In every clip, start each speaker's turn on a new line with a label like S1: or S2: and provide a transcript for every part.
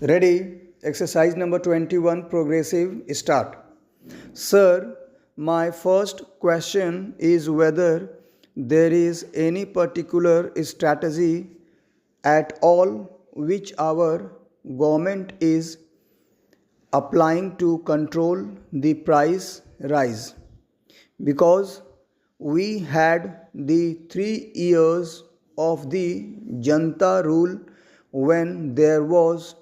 S1: Ready? Exercise number 21, progressive, start. Sir, my first question is whether there is any particular strategy at all which our government is applying to control the price rise, because we had the 3 years of the Janta rule when there was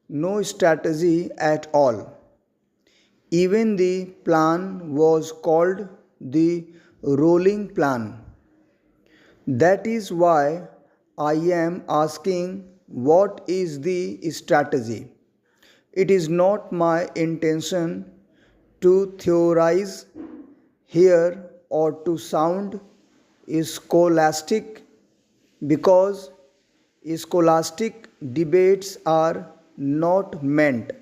S1: no strategy at all. Even the plan was called the rolling plan. That is why I am asking, what is the strategy? It is not my intention to theorize here or to sound scholastic, because scholastic debates are not meant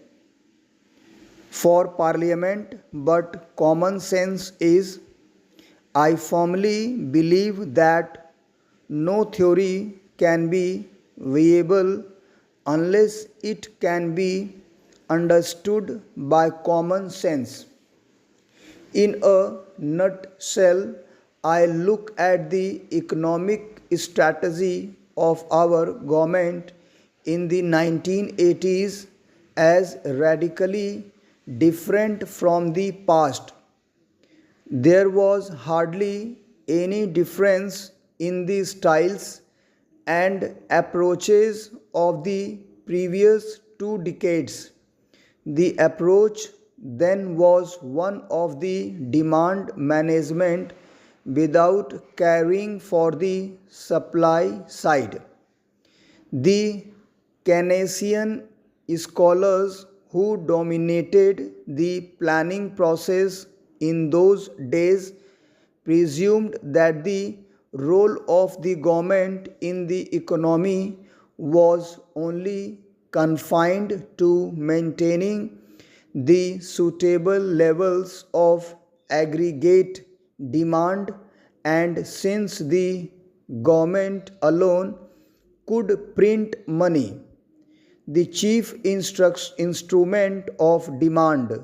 S1: for parliament, but common sense is. I firmly believe that no theory can be viable unless it can be understood by common sense. In a nutshell, I look at the economic strategy of our government in the 1980s as radically different from the past. There was hardly any difference in the styles and approaches of the previous 2 decades. The approach then was one of the demand management without caring for the supply side. The Keynesian scholars who dominated the planning process in those days presumed that the role of the government in the economy was only confined to maintaining the suitable levels of aggregate demand, and since the government alone could print money, the chief instrument of demand,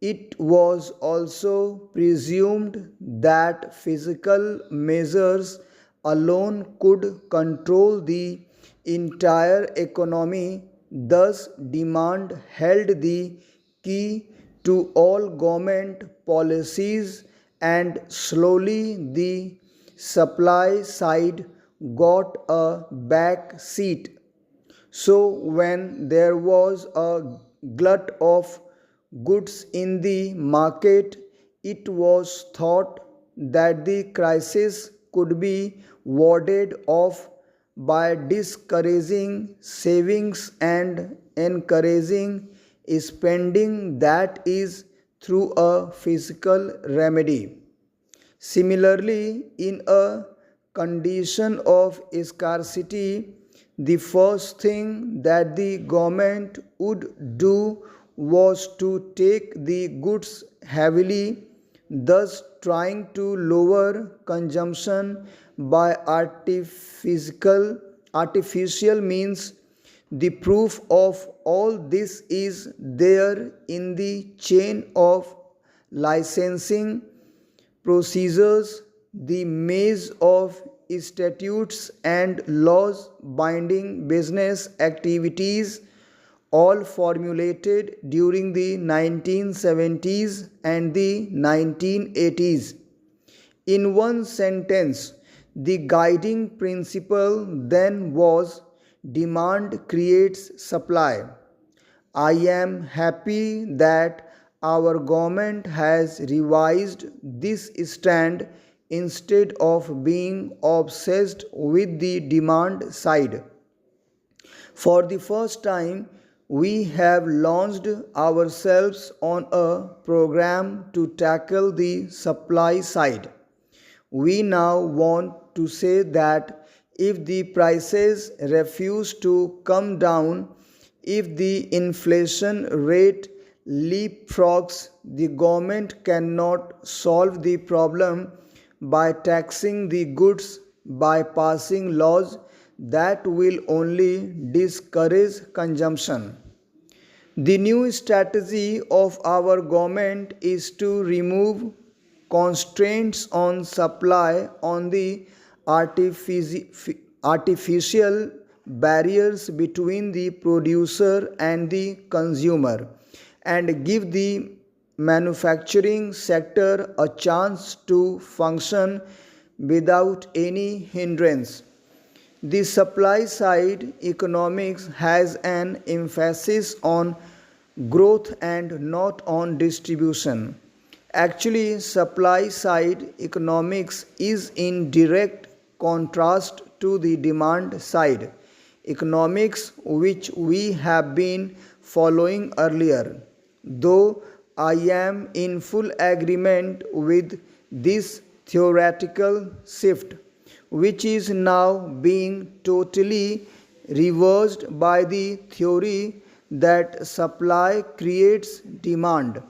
S1: it was also presumed that physical measures alone could control the entire economy. Thus, demand held the key to all government policies, and slowly the supply side got a back seat. So, when there was a glut of goods in the market, it was thought that the crisis could be warded off by discouraging savings and encouraging spending, that is, through a physical remedy. Similarly, in a condition of scarcity, the first thing that the government would do was to take the goods heavily, thus trying to lower consumption by artificial means. The proof of all this is there in the chain of licensing procedures, the maze of statutes and laws binding business activities, all formulated during the 1970s and the 1980s. In one sentence, the guiding principle then was demand creates supply. I am happy that our government has revised this stand instead of being obsessed with the demand side. For the first time, we have launched ourselves on a program to tackle the supply side. We now want to say that if the prices refuse to come down, if the inflation rate leapfrogs, the government cannot solve the problem by taxing the goods, by passing laws that will only discourage consumption. The new strategy of our government is to remove constraints on supply on the artificial barriers between the producer and the consumer and give the manufacturing sector a chance to function without any hindrance. The supply side economics has an emphasis on growth and not on distribution. Actually, supply side economics is in direct contrast to the demand side economics which we have been following earlier. Though I am in full agreement with this theoretical shift, which is now being totally reversed by the theory that supply creates demand.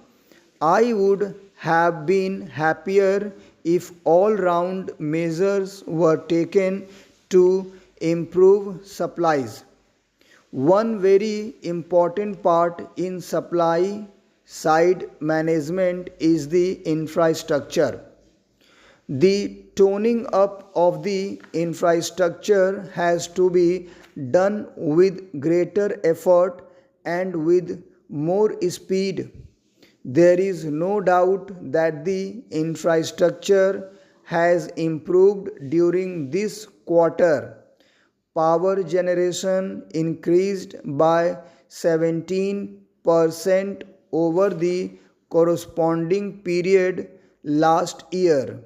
S1: I would have been happier if all round measures were taken to improve supplies. One very important part in supply side management is the infrastructure. The toning up of the infrastructure has to be done with greater effort and with more speed. There is no doubt that the infrastructure has improved during this quarter. Power generation increased by 17% over the corresponding period last year.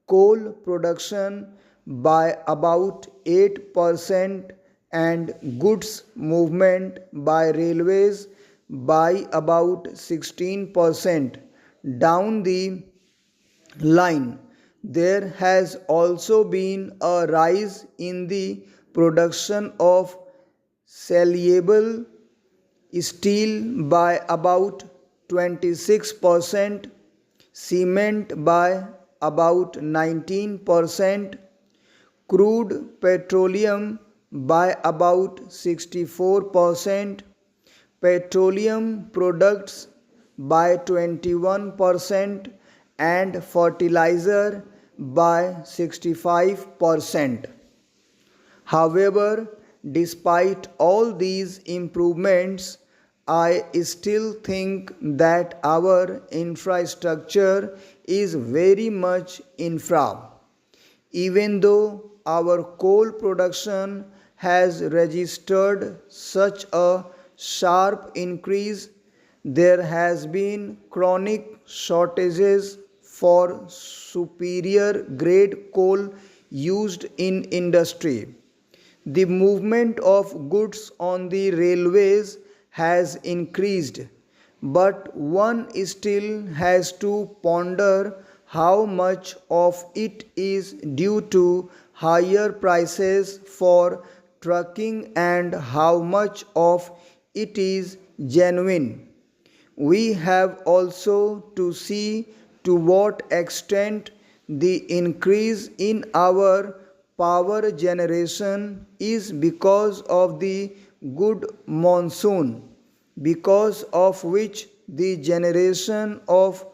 S1: Coal production by about 8% and goods movement by railways by about 16% down the line. There has also been a rise in the production of saleable steel by about 26%, cement by about 19%, crude petroleum by about 64%, petroleum products by 21%, and fertilizer by 65%. However, despite all these improvements, I still think that our infrastructure is very much infra. Even though our coal production has registered such a sharp increase, there has been chronic shortages for superior grade coal used in industry. The movement of goods on the railways has increased, but one still has to ponder how much of it is due to higher prices for trucking and how much of it is genuine. We have also to see to what extent the increase in our power generation is because of the good monsoon, because of which the generation of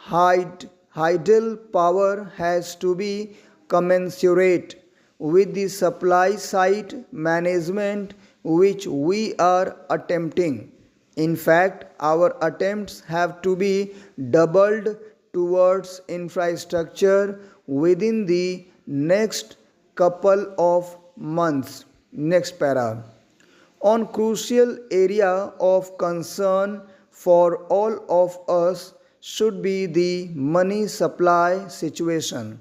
S1: hydel power has to be commensurate with the supply side management which we are attempting. In fact, our attempts have to be doubled towards infrastructure within the next couple of months. Next para. On crucial area of concern for all of us should be the money supply situation.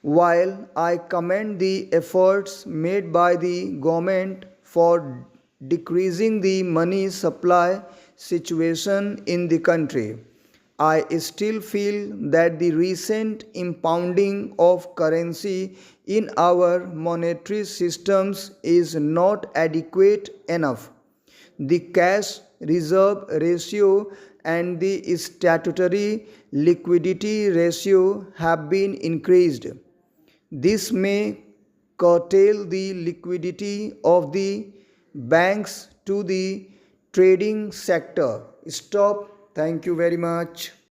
S1: While I commend the efforts made by the government for decreasing the money supply situation in the country, I still feel that the recent impounding of currency in our monetary systems is not adequate enough. The cash reserve ratio and the statutory liquidity ratio have been increased. This may curtail the liquidity of the banks to the trading sector. Stop. Thank you very much.